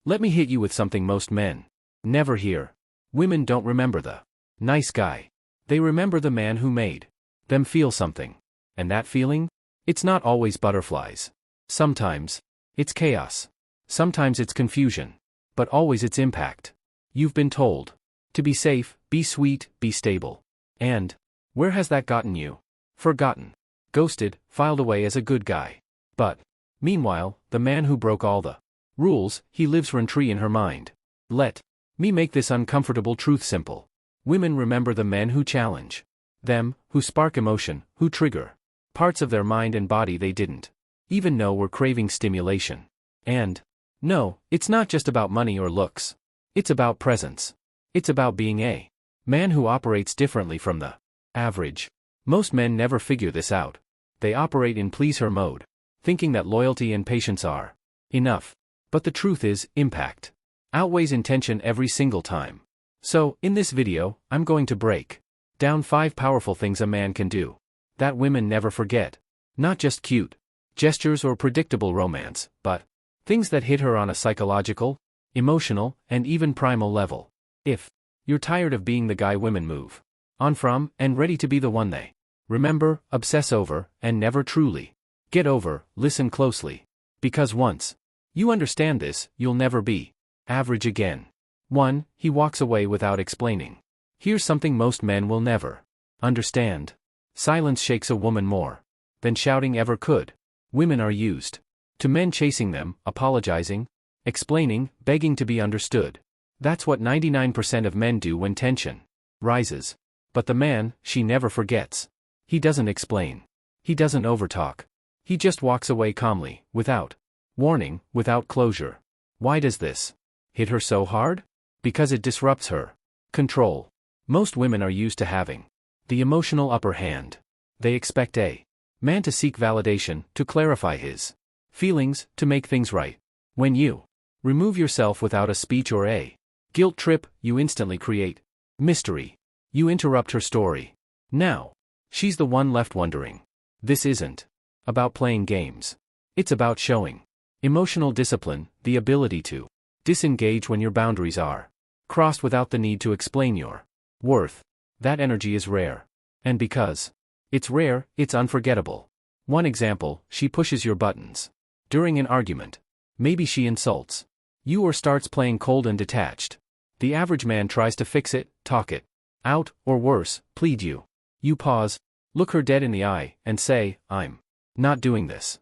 Let me hit you with something most men never hear. Women don't remember the nice guy. They remember the man who made them feel something. And that feeling? It's not always butterflies. Sometimes it's chaos. Sometimes it's confusion. But always it's impact. You've been told to be safe, be sweet, be stable. And where has that gotten you? Forgotten. Ghosted, filed away as a good guy. But meanwhile, the man who broke all the rules, he lives rent-free in her mind. Let me make this uncomfortable truth simple. Women remember the men who challenge them, who spark emotion, who trigger parts of their mind and body they didn't even know were craving stimulation. And no, it's not just about money or looks. It's about presence. It's about being a man who operates differently from the average. Most men never figure this out. They operate in please-her mode, thinking that loyalty and patience are enough. But the truth is, impact outweighs intention every single time. So, in this video, I'm going to break down 5 powerful things a man can do that women never forget. Not just cute gestures or predictable romance, but things that hit her on a psychological, emotional, and even primal level. If you're tired of being the guy women move on from and ready to be the one they remember, obsess over, and never truly get over, listen closely. Because once you understand this, you'll never be average again. 1. He walks away without explaining. Here's something most men will never understand. Silence shakes a woman more than shouting ever could. Women are used to men chasing them, apologizing, explaining, begging to be understood. That's what 99% of men do when tension rises. But the man, she never forgets. He doesn't explain. He doesn't overtalk. He just walks away calmly, without warning, without closure. Why does this hit her so hard? Because it disrupts her control. Most women are used to having the emotional upper hand. They expect a man to seek validation, to clarify his feelings, to make things right. When you remove yourself without a speech or a guilt trip, you instantly create mystery. You interrupt her story. Now, she's the one left wondering. This isn't about playing games. It's about showing emotional discipline, the ability to disengage when your boundaries are crossed without the need to explain your worth. That energy is rare. And because it's rare, it's unforgettable. One example, she pushes your buttons during an argument. Maybe she insults you or starts playing cold and detached. The average man tries to fix it, talk it out, or worse, plead you. You pause, look her dead in the eye, and say, "I'm not doing this."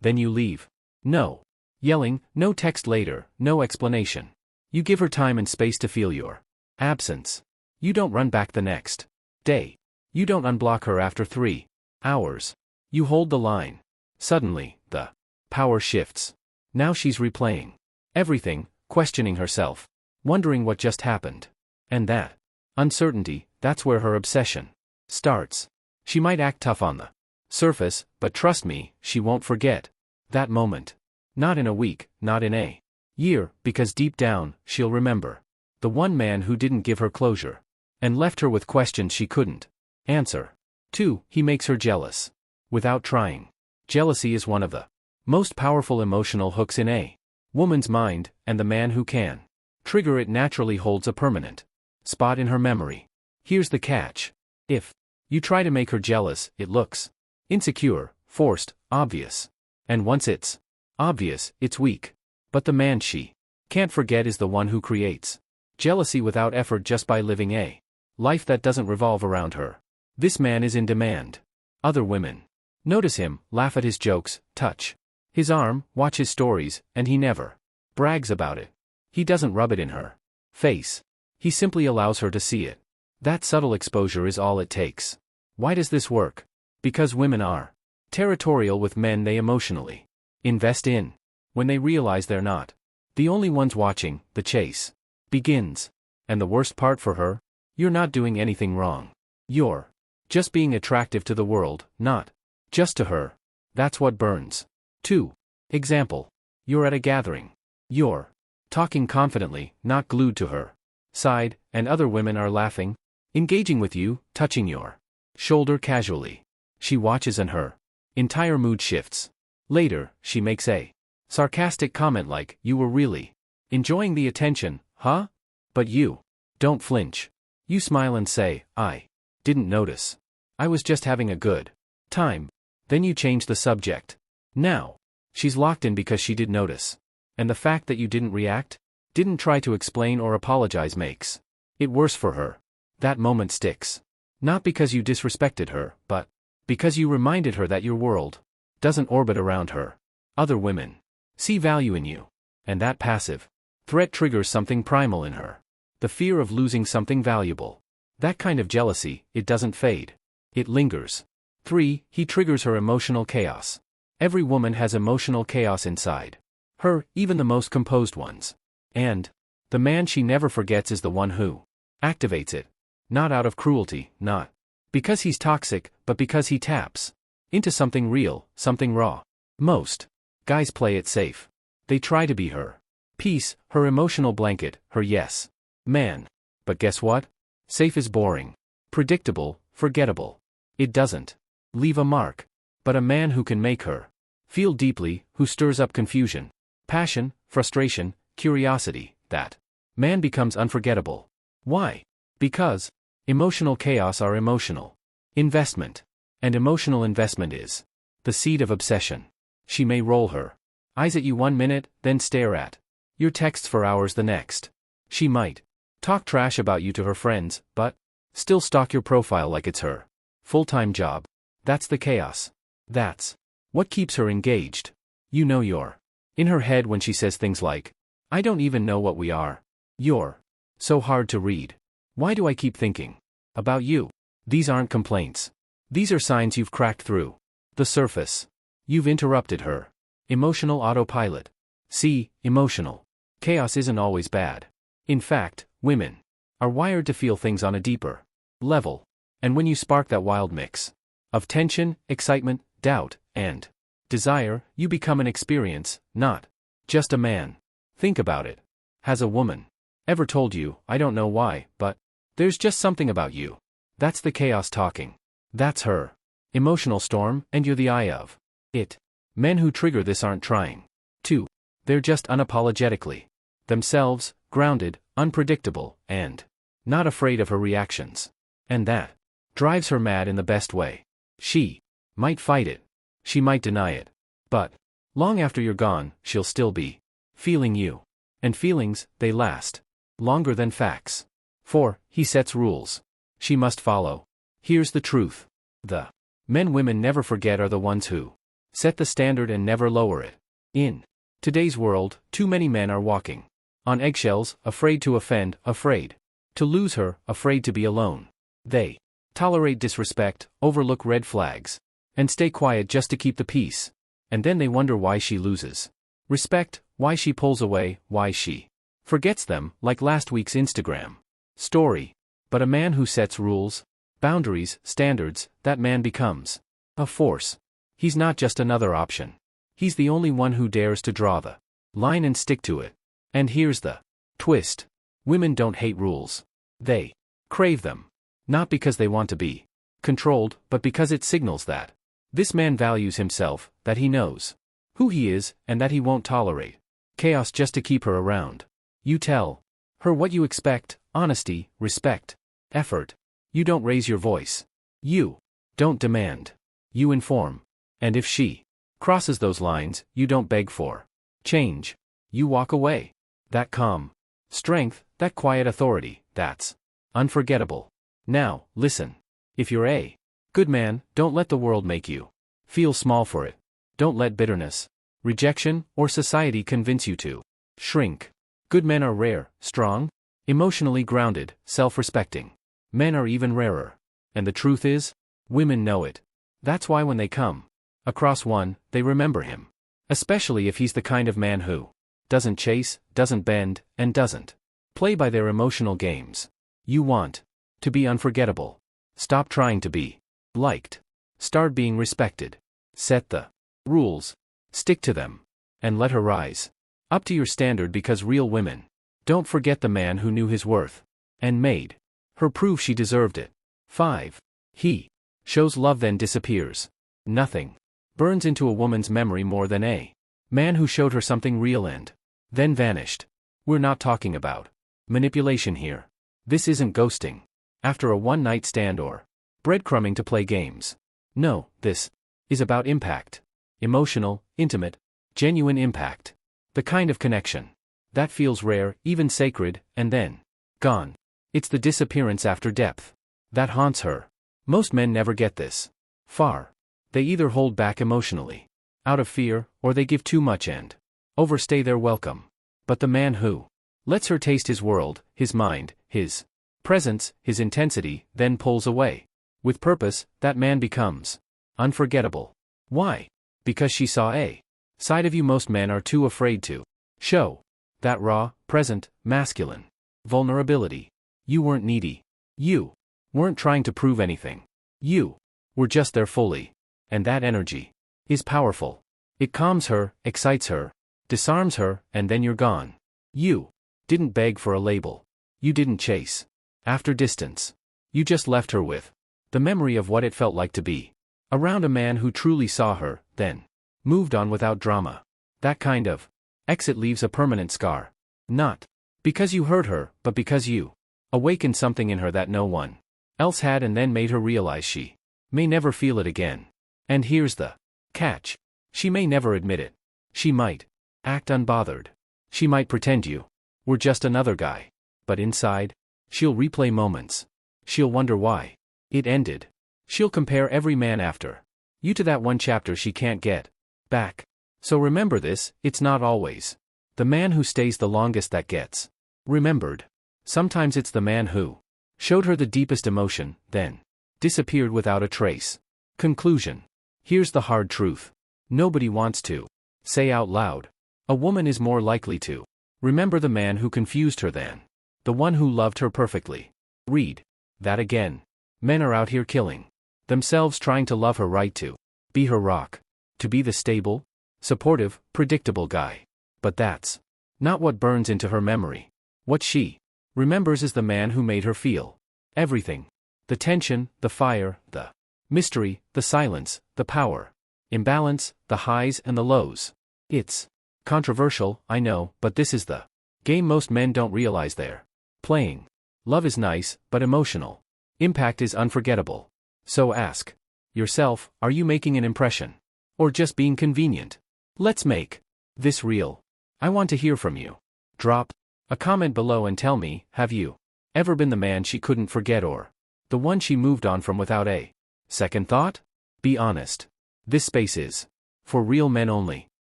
Then you leave. No yelling, no text later, no explanation. You give her time and space to feel your absence. You don't run back the next day. You don't unblock her after 3 hours. You hold the line. Suddenly, the power shifts. Now she's replaying everything, questioning herself, wondering what just happened. And that uncertainty, that's where her obsession starts. She might act tough on the surface, but trust me, she won't forget that moment. Not in a week, not in a year, because deep down, she'll remember the one man who didn't give her closure and left her with questions she couldn't answer. 2. He makes her jealous without trying. Jealousy is one of the most powerful emotional hooks in a woman's mind, and the man who can trigger it naturally holds a permanent spot in her memory. Here's the catch. If you try to make her jealous, it looks insecure, forced, obvious. And once it's obvious, it's weak. But the man she can't forget is the one who creates jealousy without effort just by living a life that doesn't revolve around her. This man is in demand. Other women notice him, laugh at his jokes, touch his arm, watch his stories, and he never brags about it. He doesn't rub it in her face. He simply allows her to see it. That subtle exposure is all it takes. Why does this work? Because women are territorial with men they emotionally invest in. When they realize they're not the only ones watching, the chase begins. And the worst part for her? You're not doing anything wrong. You're just being attractive to the world, not just to her. That's what burns. 2. Example. You're at a gathering. You're talking confidently, not glued to her side, and other women are laughing, engaging with you, touching your shoulder casually. She watches and her entire mood shifts. Later, she makes a sarcastic comment like, "You were really Enjoying the attention, huh? But you don't flinch. You smile and say, I didn't notice. I was just having a good time. Then you change the subject. Now, she's locked in because she did notice. And the fact that you didn't react, didn't try to explain or apologize makes it worse for her. That moment sticks. Not because you disrespected her, but because you reminded her that your world doesn't orbit around her. Other women see value in you. And that passive threat triggers something primal in her. The fear of losing something valuable. That kind of jealousy, it doesn't fade. It lingers. 3. He triggers her emotional chaos. Every woman has emotional chaos inside her, even the most composed ones. And the man she never forgets is the one who activates it. Not out of cruelty, not because he's toxic, but because he taps into something real, something raw. Most guys play it safe. They try to be her peace, her emotional blanket, her yes man. But guess what? Safe is boring, predictable, forgettable. It doesn't leave a mark. But a man who can make her feel deeply, who stirs up confusion, passion, frustration, curiosity, that man becomes unforgettable. Why? Because emotional chaos are emotional investment. And emotional investment is the seed of obsession. She may roll her eyes at you 1 minute, then stare at your texts for hours the next. She might talk trash about you to her friends, but still stalk your profile like it's her full-time job. That's the chaos. That's what keeps her engaged. You know you're in her head when she says things like, I don't even know what we are. You're so hard to read. Why do I keep thinking about you? These aren't complaints. These are signs you've cracked through the surface. You've interrupted her emotional autopilot. See, emotional chaos isn't always bad. In fact, women are wired to feel things on a deeper level. And when you spark that wild mix of tension, excitement, doubt, and desire, you become an experience, not just a man. Think about it. Has a woman ever told you, I don't know why, but there's just something about you? That's the chaos talking. That's her emotional storm, and you're the eye of it. Men who trigger this aren't trying to. They're just unapologetically themselves, grounded, unpredictable, and not afraid of her reactions. And that drives her mad in the best way. She might fight it. She might deny it. But long after you're gone, she'll still be feeling you. And feelings, they last longer than facts. 4. He sets rules she must follow. Here's the truth. The men women never forget are the ones who set the standard and never lower it. In today's world, too many men are walking on eggshells, afraid to offend, afraid to lose her, afraid to be alone. They tolerate disrespect, overlook red flags, and stay quiet just to keep the peace. And then they wonder why she loses respect, why she pulls away, why she forgets them, like last week's Instagram story. But a man who sets rules, boundaries, standards, that man becomes a force. He's not just another option. He's the only one who dares to draw the line and stick to it. And here's the twist. Women don't hate rules. They crave them. Not because they want to be controlled, but because it signals that this man values himself, that he knows who he is, and that he won't tolerate chaos just to keep her around. You tell her what you expect, honesty, respect, effort. You don't raise your voice. You don't demand. You inform. And if she crosses those lines, you don't beg for change. You walk away. That calm strength, that quiet authority, that's unforgettable. Now, listen. If you're a good man, don't let the world make you feel small for it. Don't let bitterness, rejection, or society convince you to shrink. Good men are rare, strong, emotionally grounded, self-respecting. Men are even rarer. And the truth is, women know it. That's why when they come across one, they remember him. Especially if he's the kind of man who doesn't chase, doesn't bend, and doesn't play by their emotional games. You want to be unforgettable. Stop trying to be liked. Start being respected. Set the rules. Stick to them. And let her rise up to your standard, because real women don't forget the man who knew his worth and made her prove she deserved it. 5. He shows love then disappears. Nothing burns into a woman's memory more than a man who showed her something real and then vanished. We're not talking about manipulation here. This isn't ghosting after a one-night stand or breadcrumbing to play games. No, this is about impact. Emotional, intimate, genuine impact. The kind of connection that feels rare, even sacred, and then gone. It's the disappearance after depth that haunts her. Most men never get this far. They either hold back emotionally, out of fear, or they give too much and overstay their welcome. But the man who lets her taste his world, his mind, his presence, his intensity, then pulls away with purpose, that man becomes unforgettable. Why? Because she saw a side of you most men are too afraid to show. That raw, present, masculine vulnerability. You weren't needy. You weren't trying to prove anything. You were just there fully. And that energy is powerful. It calms her, excites her, disarms her, and then you're gone. You didn't beg for a label. You didn't chase after distance. You just left her with the memory of what it felt like to be around a man who truly saw her, then moved on without drama. That kind of exit leaves a permanent scar. Not because you hurt her, but because you awakened something in her that no one else had and then made her realize she may never feel it again. And here's the catch. She may never admit it. She might act unbothered. She might pretend you were just another guy. But inside, she'll replay moments. She'll wonder why it ended. She'll compare every man after you to that one chapter she can't get back. So remember this, it's not always the man who stays the longest that gets remembered. Sometimes it's the man who showed her the deepest emotion, then disappeared without a trace. Conclusion. Here's the hard truth. Nobody wants to say out loud. A woman is more likely to remember the man who confused her than the one who loved her perfectly. Read that again. Men are out here killing themselves trying to love her right, to be her rock, to be the stable, supportive, predictable guy. But that's not what burns into her memory. What she remembers is the man who made her feel everything. The tension, the fire, the mystery, the silence, the power, imbalance, the highs and the lows. It's controversial, I know, but this is the game most men don't realize they're playing. Love is nice, but emotional impact is unforgettable. So ask yourself, are you making an impression? Or just being convenient? Let's make this real. I want to hear from you. Drop a comment below and tell me, have you ever been the man she couldn't forget or the one she moved on from without a second thought? Be honest. This space is for real men only.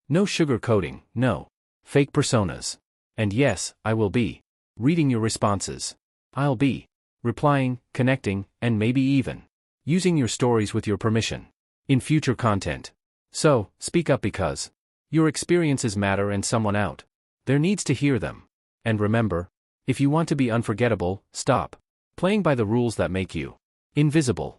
No sugarcoating, no fake personas. And yes, I will be reading your responses. I'll be replying, connecting, and maybe even using your stories with your permission in future content. So, speak up because your experiences matter and someone out there needs to hear them. And remember, if you want to be unforgettable, stop playing by the rules that make you invisible.